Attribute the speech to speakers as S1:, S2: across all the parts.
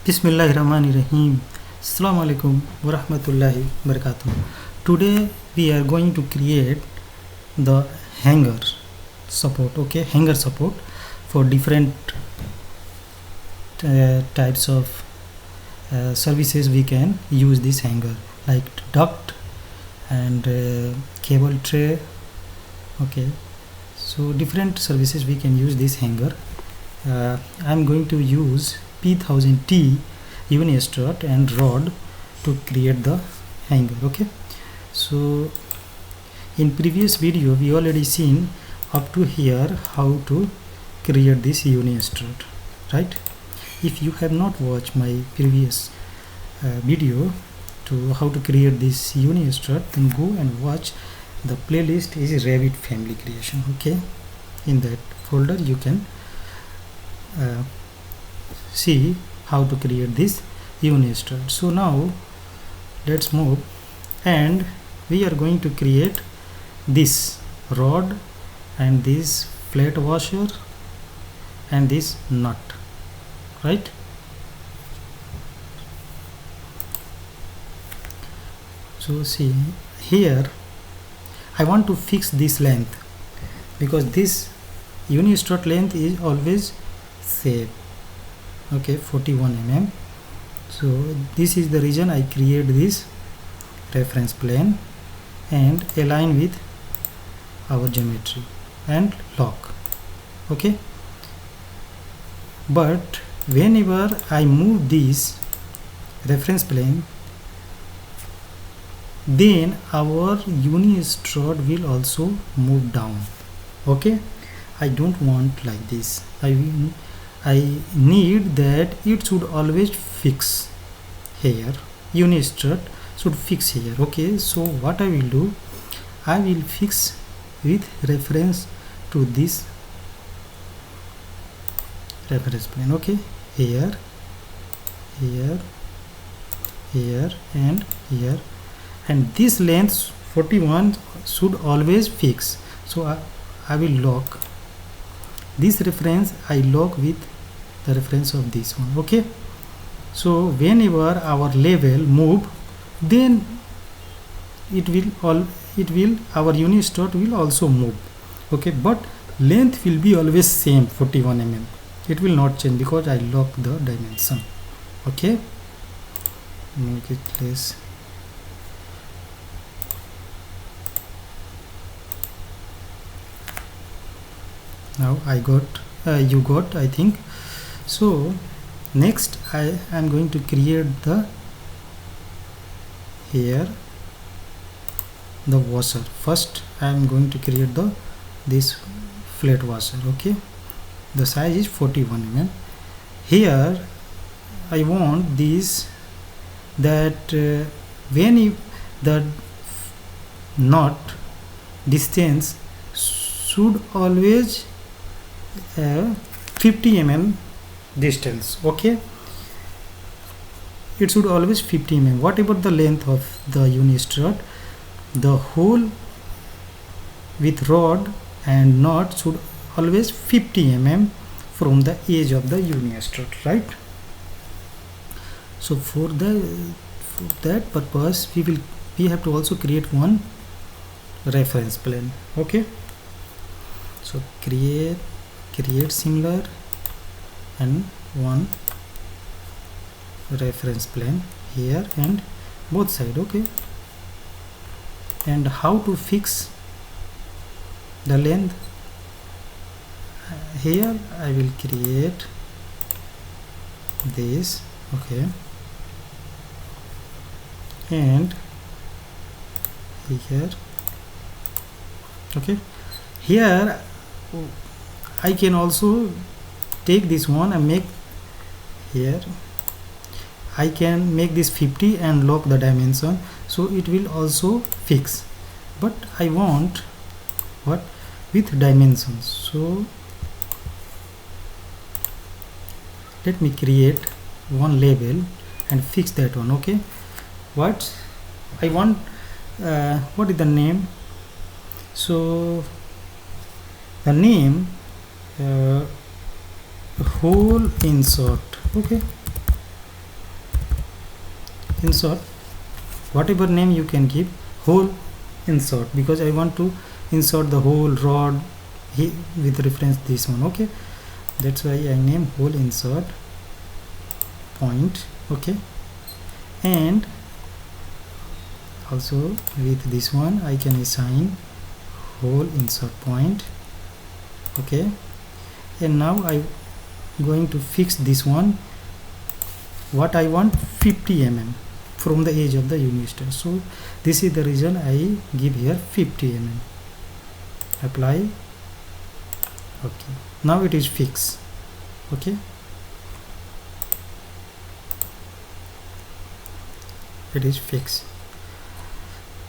S1: Bismillahirrahmanirrahim. Assalamu alaikum wa rahmatullahi wa barakatuh. Today we are going to create the hanger support. Okay, hanger support for different types of services. We can use this hanger like duct and cable tray. Okay, so different services we can use this hanger. I'm going to use P1000T uni strut and rod to create the hanger. Okay, so in previous video we already seen up to here how to create this uni strut, right? If you have not watched my previous video to how to create this uni strut, then go and watch the playlist is Revit family creation. Okay, in that folder you can see how to create this uni strut. So now let's move, and we are going to create this rod and this flat washer and this nut, right? So see here, I want to fix this length because this uni strut length is always same. Okay, 41 mm. So this is the reason I create this reference plane and align with our geometry and lock. Okay, but whenever I move this reference plane, then our uni strut will also move down. Okay, I don't want like this. I need that it should always fix here. Uni strut should fix here. Okay, so what I will do, I will fix with reference to this reference plane. Okay, here, here, here and here, and this length 41 should always fix. So I will lock this reference, I lock with the reference of this one. Okay, so whenever our level move, then our uni strut will also move. Okay, but length will be always same 41 mm. It will not change because I lock the dimension. Okay, make it less. Now I got you got, I think. So next I am going to create the here the washer. First I am going to create this flat washer. Okay, the size is 41 mm. Here I want this that when the knot distance should always 50 mm distance. Okay, it should always 50 mm. Whatever the length of the uni strut, the hole with rod and knot should always 50 mm from the edge of the uni strut, right? So for that purpose we have to also create one reference plane. Okay, so create similar and one reference plane here and both side. Okay, and how to fix the length, here I will create this. Okay, and here. Okay, here I can also take this one and make here, I can make this 50 and lock the dimension, so it will also fix. But I want what with dimensions. So let me create one label and fix that one. Okay, what I want, what is the name? So the name hole insert. Okay, insert, whatever name you can give, hole insert, because I want to insert the whole rod here with reference this one. Okay, that's why I name hole insert point. Okay, and also with this one I can assign hole insert point. Okay, and now I'm going to fix this one. What I want, 50 mm from the edge of the unit star. So this is the reason I give here 50 mm. Apply. Okay, now it is fixed. Okay, it is fixed.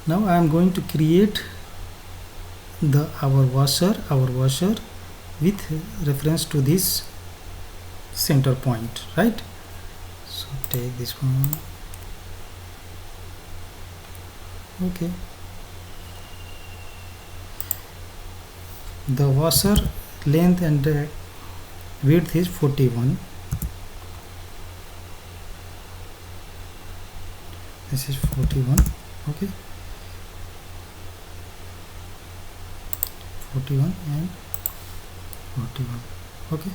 S1: Now I am going to create our washer with reference to this center point, right? So take this one. Okay, the washer length and width is 41. This is 41. Okay, 41 and 41. Okay,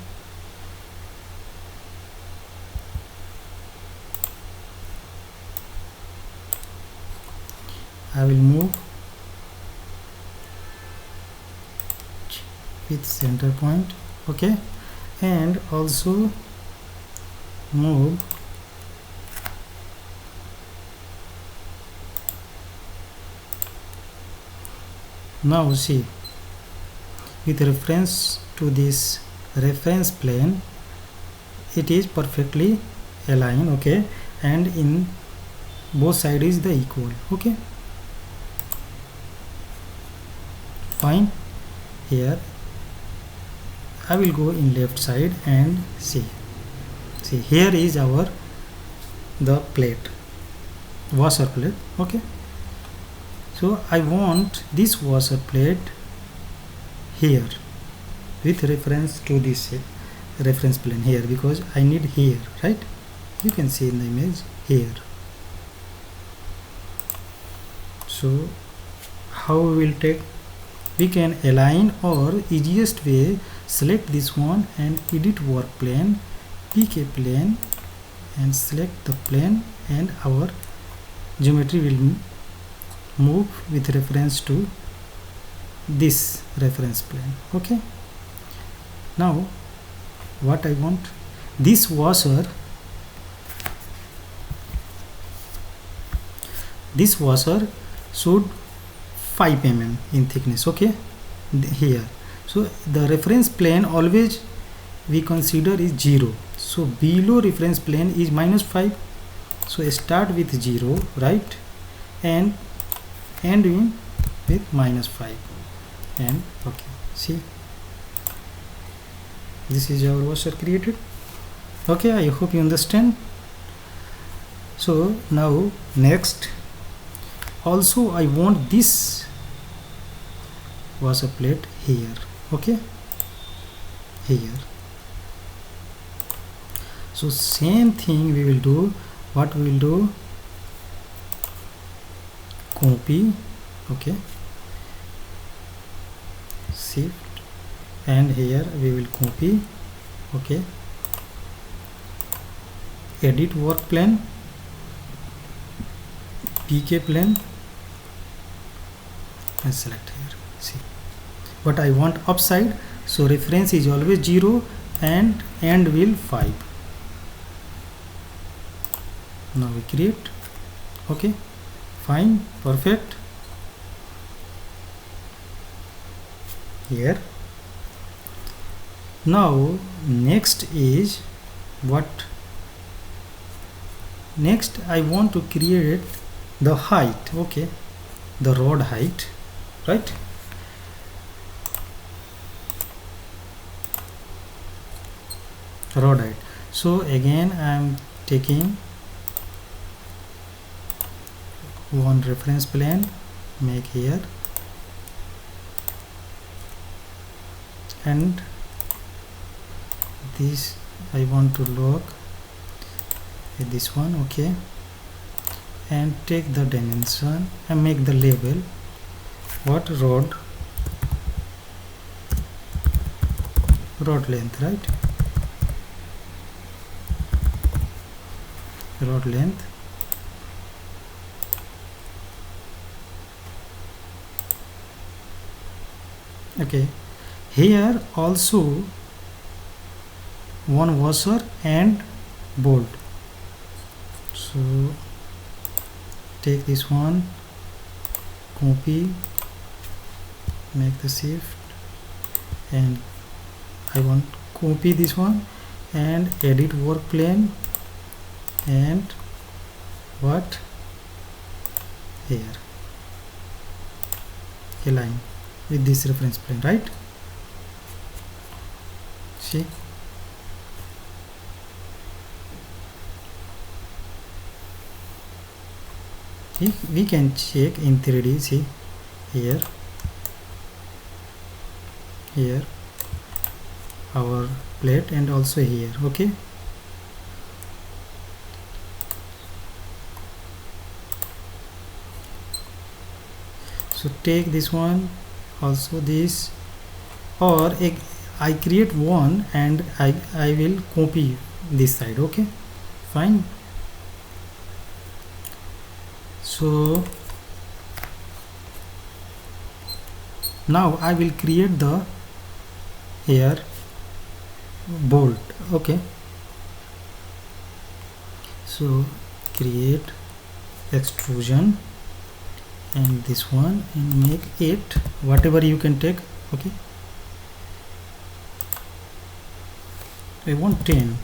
S1: I will move with center point. Okay, and also move now. See, with reference to this reference plane, it is perfectly aligned. Okay, and in both sides is the equal. Okay, fine. Here I will go in left side and see here is our the plate, washer plate. Okay, so I want this washer plate here with reference to this reference plane here, because I need here, right? You can see in the image here. So how we will take, we can align, or easiest way, select this one and edit work plane, PK plane, and select the plane, and our geometry will move with reference to this reference plane. Okay, now what I want, this washer should 5 mm in thickness. Okay, here, so the reference plane always we consider is 0, so below reference plane is -5, so start with 0, right, and end with -5, and okay, see, this is our washer created. Okay, I hope you understand. So now next, also I want this washer plate here. Okay, here, so same thing we will do. What we will do, copy. Okay, shift, and here we will copy. Okay, edit work plane, PK plane, and select here. See, but I want upside, so reference is always 0 and end will 5. Now we create. Okay, fine, perfect. Here, now next is what? Next I want to create the height. Okay, the rod height, right? Rod height. So again I am taking one reference plane, make here, and this I want to look at this one. Okay, and take the dimension and make the label what rod length, right? Rod length. Okay, here also one washer and bolt. So take this one, copy, make the shift, and I want copy this one and edit work plane and what here align with this reference plane, right? See, we can check in 3D. See here our plate and also here. Okay, so take this one, also this, or I create one and I will copy this side. Okay, fine. So now I will create the here bolt. Okay, so create extrusion and this one and make it whatever you can take. Okay, I want 10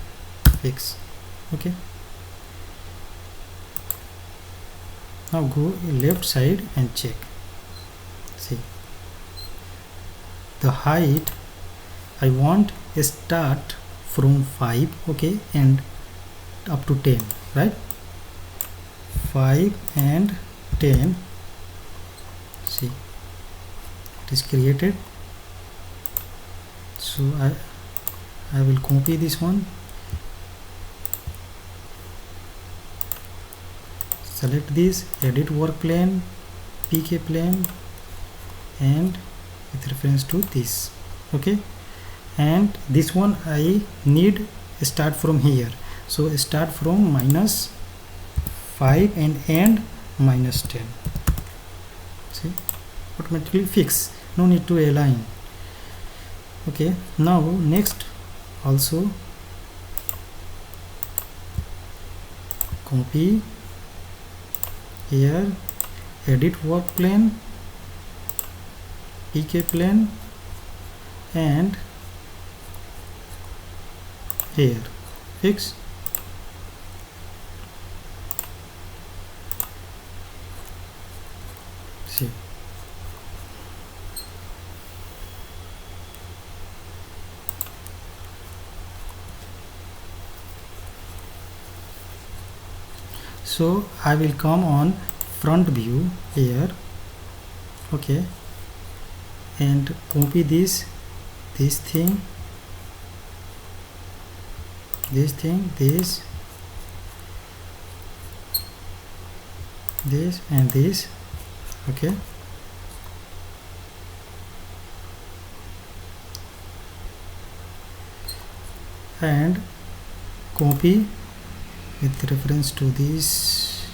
S1: fix. Okay, now go left side and check. See, the height I want start from 5, okay, and up to 10, right? 5 and 10. See, it is created. So I will copy this one, select this, edit work plane, PK plane, and with reference to this. Okay, and this one I need start from here, so start from -5 and end -10. See, automatically fix, no need to align. Okay, now next also copy here, edit work plane, PK plane, and here fix. See, so I will come on front view here. Okay, and copy this thing, this and this. Okay, and copy with reference to this.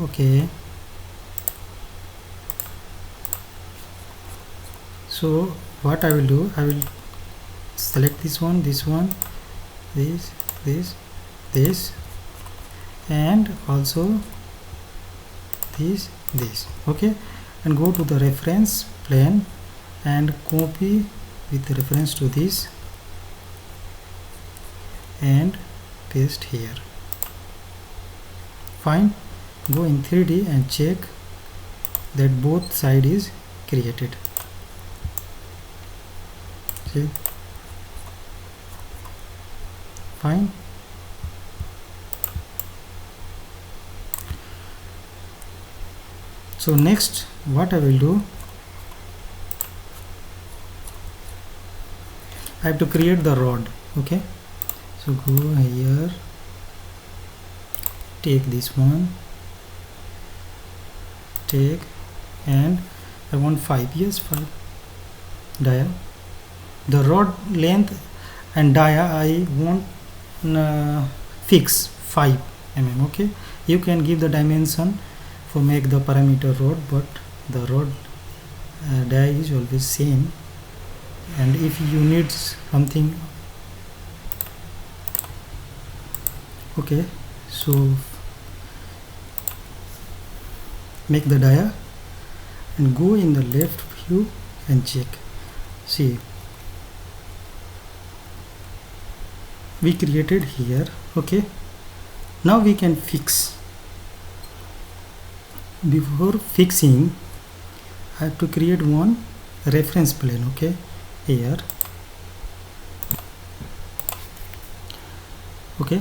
S1: Okay, so what I will do, I will select this one, this, and also this. Okay, and go to the reference plane and copy with reference to this and paste here. Fine, go in 3D and check that both side is created. See, fine. So next what I will do, I have to create the rod. Okay, So go here, take this one, take, and I want 5 years 5 dia. The rod length and dia I want fix 5 mm. Okay, you can give the dimension for make the parameter rod, but the rod dia is always same. And if you need something, okay, so make the dia and go in the left view and check. See, we created here. Okay, now we can fix. Before fixing, I have to create one reference plane. Okay, here. Okay,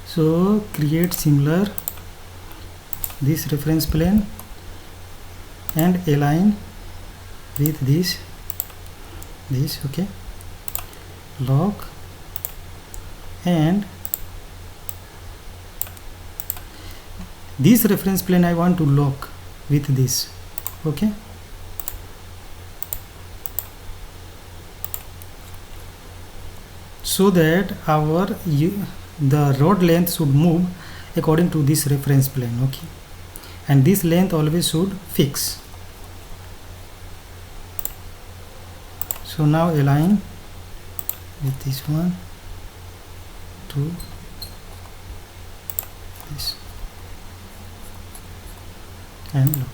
S1: so create similar this reference plane and align with this. Okay, lock, and this reference plane I want to lock with this. Okay, so that the rod length should move according to this reference plane. Okay, and this length always should fix. So now align with this one to this and lock.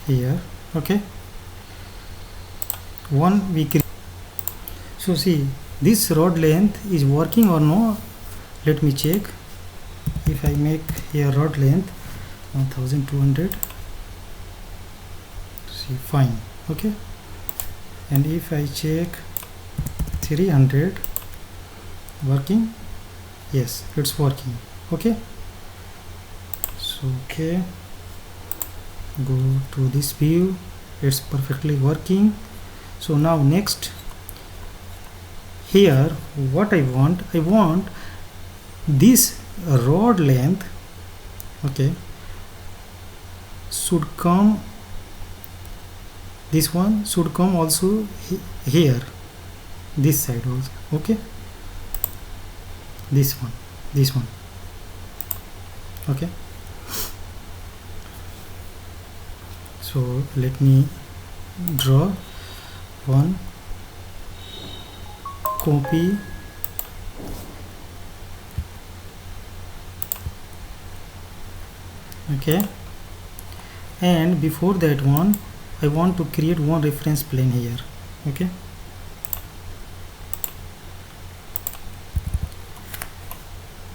S1: Here. Okay, one we create. So see, this rod length is working or no. Let me check. If I make here rod length 1200, see, fine. Okay, and if I check 300, working, yes, it's working. Okay, so okay, go to this view, it's perfectly working. So now next, here what I want this rod length, okay, should come, this one should come also here, this side also. Okay, this one. Okay, so let me draw one, copy, okay, and before that one I want to create one reference plane here. Okay,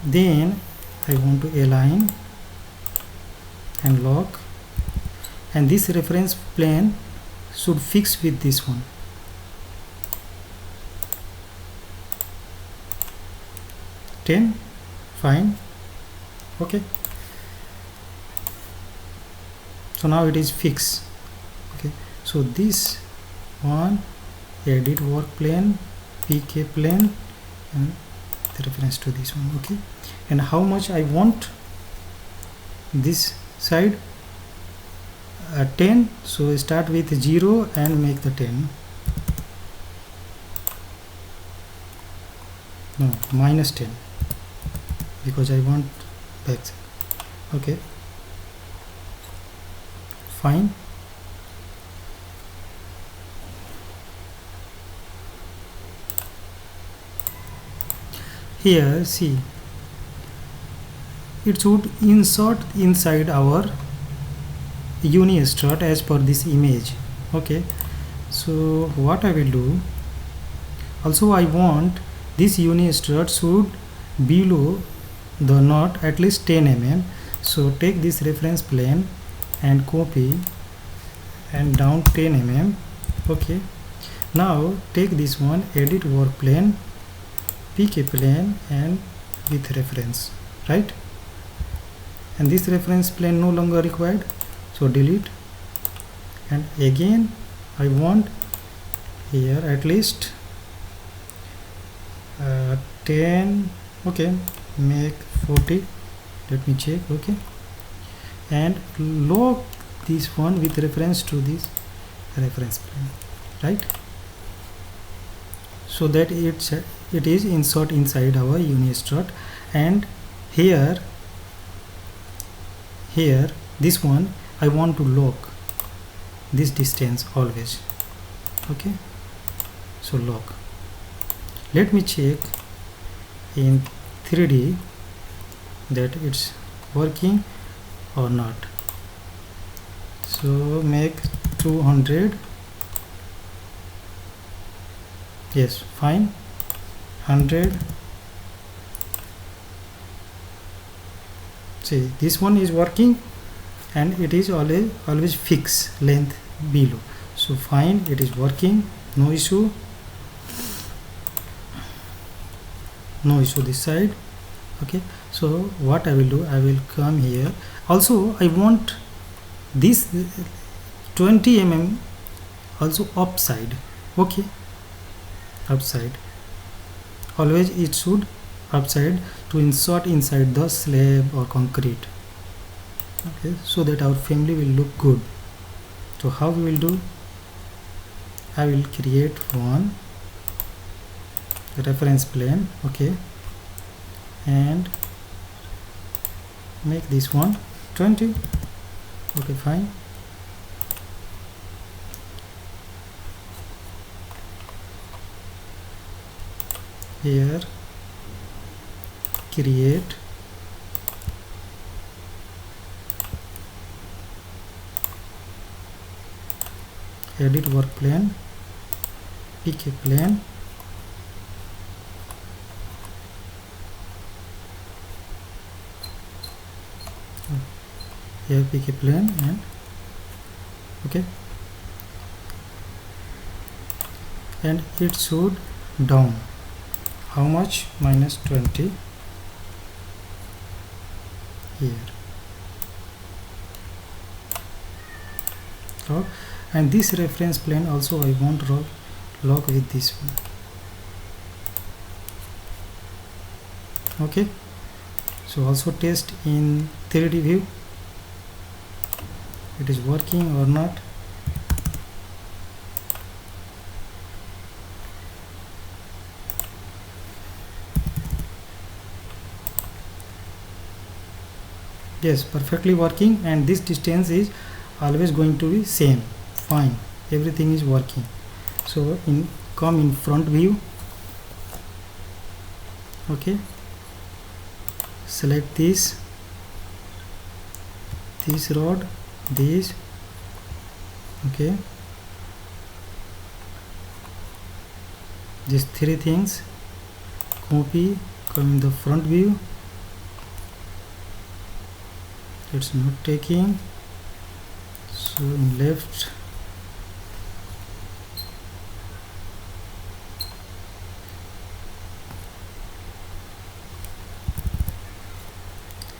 S1: then I want to align and lock, and this reference plane should fix with this one. Fine. Okay, so now it is fixed. Okay, so this one, edit work plane, PK plane, and the reference to this one. Okay, and how much I want this side, 10. So start with 0 and make the 10. No, minus 10, because I want back side. Okay, fine. Here see, it should insert inside our uni strut as per this image. Okay, so what I will do, also I want this uni strut should below the knot at least 10 mm. So take this reference plane and copy and down 10 mm. Okay, now take this one, edit work plane, pick a plane and with reference, right? And this reference plane no longer required, so delete. And again I want here at least 10, okay, make 40, let me check, okay, and lock this one with reference to this reference plane, right? So that it is insert inside our unistrut. And here this one I want to lock this distance always, okay, so lock. Let me check in 3D that it's working or not. So make 200, yes, fine. 100, see this one is working and it is always fixed length below, so fine, it is working, no issue this side, okay. So what I will do, I will come here. Also I want this 20 mm also upside, okay, upside, always it should upside to insert inside the slab or concrete, okay, so that our family will look good. So how we will do, I will create one reference plane, okay, and make this one 20, okay, fine. Here create edit work plane, pick a plane, here pick a plane, and okay, and it should down, how much, -20 here. So, and this reference plane also I want to lock with this one, okay. So also test in 3D view it is working or not. Yes, perfectly working, and this distance is always going to be same, fine, everything is working. So come in front view, okay, select this rod, this, okay, these three things, copy, come in the front view, it's not taking, so in left,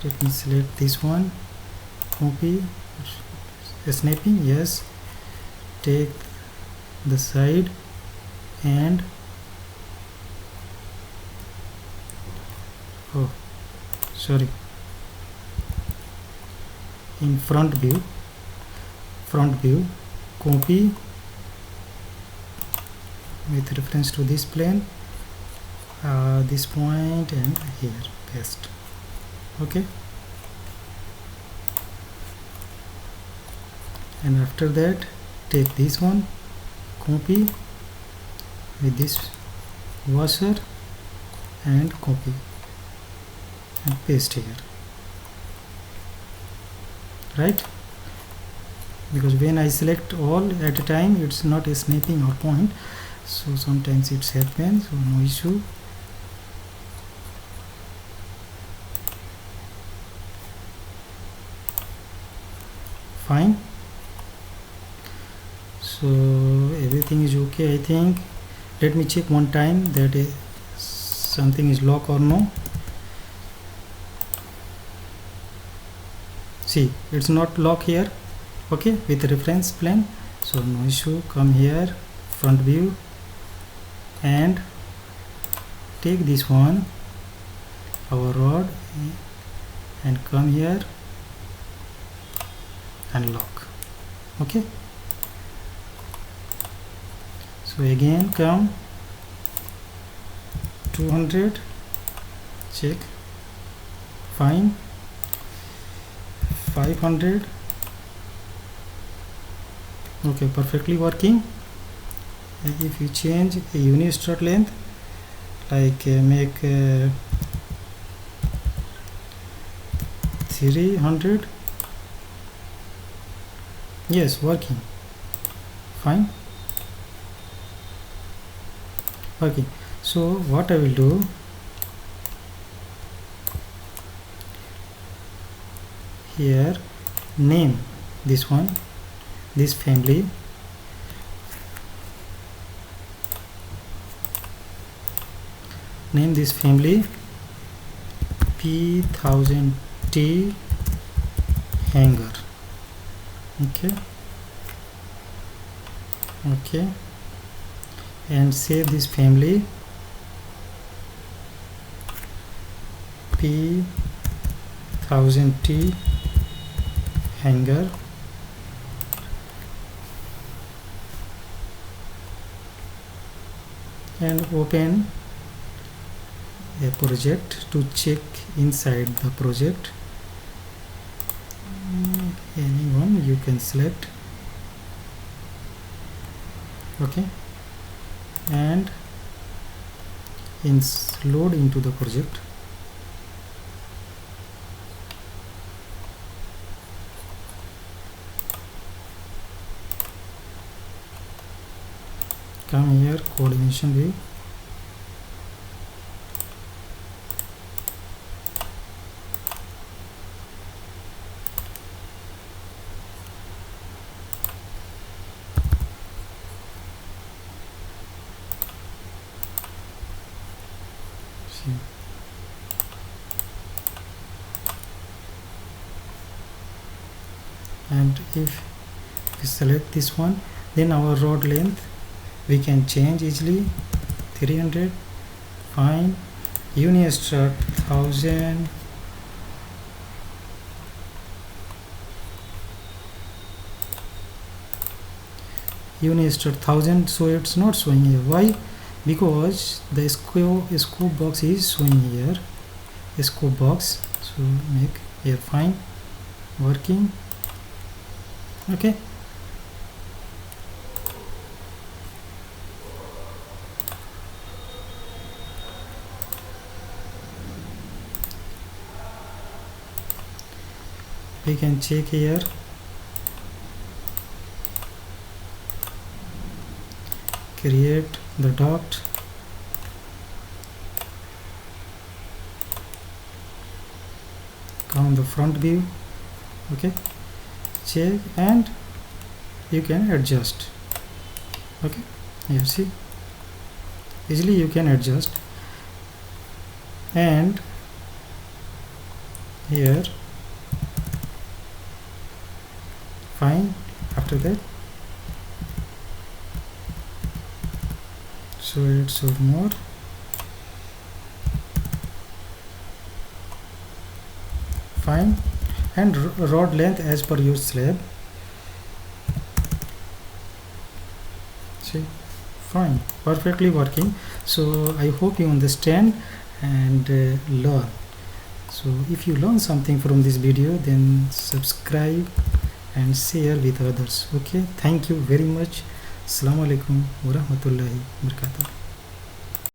S1: let me select this one, copy, snapping, yes, take the side and oh sorry, in front view, copy with reference to this plane, this point, and here paste, okay. And after that take this one, copy with this washer and copy and paste here, right? Because when I select all at a time, it's not a snapping or point, so sometimes it's happens, so no issue. Fine. So everything is okay, I think. Let me check one time that is something is lock or no. See, it's not lock here, okay, with the reference plane, so no issue. Come here, front view, and take this one, our rod, and come here and lock. Okay, so again come 200, check, fine, 500, okay, perfectly working. And if you change a unit strut length, like make 300, yes, working fine, working. So what I will do, here name this one, this family, name this family P1000T hanger. Okay, okay, and save this family P1000T hanger, and open a project to check inside the project. Anyone you can select, okay, and load into the project. Come here, coordination view, see, and if we select this one, then our rod length we can change easily. 300, fine, unit strut 1000, unit strut 1000, so it's not showing here. Why? Because the scope box is showing here, a scope box, so make here, fine, working, okay. We can check here, create the duct, come the front view, okay, check, and you can adjust, okay, you see, easily you can adjust. And here, fine, after that, so it should more, fine, and rod length as per your slab, see, fine, perfectly working. So I hope you understand and learn. So if you learn something from this video, then subscribe and share with others. Okay, thank you very much. Assalamu alaikum wa rahmatullahi wa barakatuh.